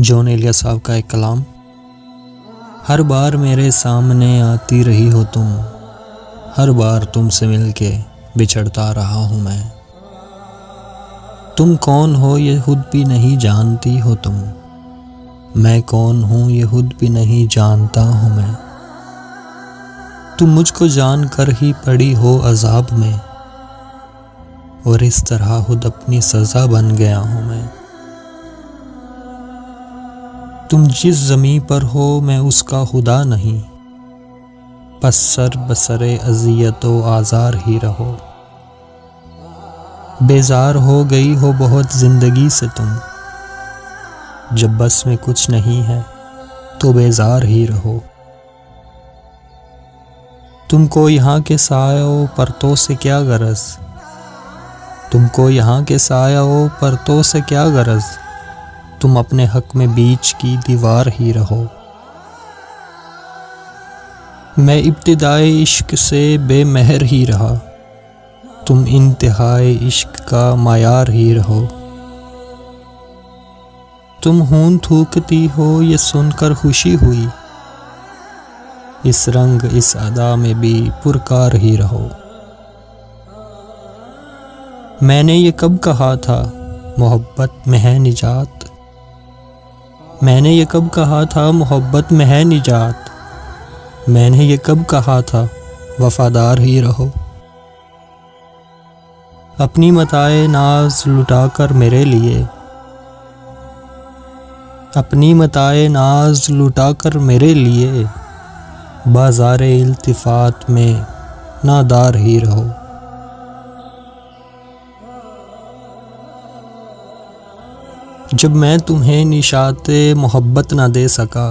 John Elia साहब का एक कलाम। हर बार मेरे सामने आती रही हो तुम, हर बार तुमसे मिलके बिछड़ता रहा हूँ मैं। तुम कौन हो ये खुद भी नहीं जानती हो तुम, मैं कौन हूँ ये खुद भी नहीं जानता हूँ मैं। तुम मुझको जान कर ही पड़ी हो अजाब में, और इस तरह खुद अपनी सज़ा बन गया हूँ मैं। तुम जिस ज़मीं पर हो मैं उसका खुदा नहीं, बस सर बसरे अज़ियत व आज़ार ही रहो। बेजार हो गई हो बहुत ज़िंदगी से तुम, जब बस में कुछ नहीं है तो बेजार ही रहो। तुमको यहाँ के सायों परतों से क्या गरज, तुमको यहाँ के सायों परतों से क्या गरज, तुम अपने हक में बीच की दीवार ही रहो। मैं इब्तिदाए इश्क से बेमहर ही रहा, तुम इंतहाए इश्क का मायार ही रहो। तुम खून थूकती हो ये सुनकर खुशी हुई, इस रंग इस अदा में भी पुरकार ही रहो। मैंने ये कब कहा था मोहब्बत में है निजात, मैंने ये कब कहा था मोहब्बत में है निजात, मैंने ये कब कहा था वफादार ही रहो। अपनी मताए नाज लुटाकर मेरे लिए, अपनी मताए नाज लुटाकर मेरे लिए, बाज़ारे इल्तिफात में नादार ही रहो। जब मैं तुम्हें निशाते मोहब्बत न दे सका,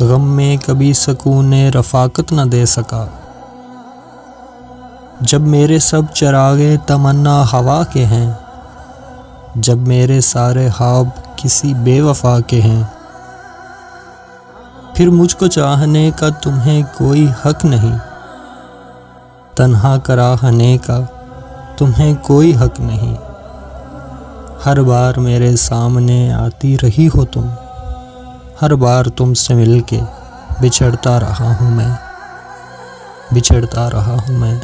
गम में कभी सकूने रफ़ाकत न दे सका, जब मेरे सब चरागे तमन्ना हवा के हैं, जब मेरे सारे ख्वाब किसी बेवफा के हैं, फिर मुझको चाहने का तुम्हें कोई हक नहीं, तन्हा कराहने का तुम्हें कोई हक नहीं। हर बार मेरे सामने आती रही हो तुम, हर बार तुमसे मिलके बिछड़ता रहा हूँ मैं, बिछड़ता रहा हूँ मैं।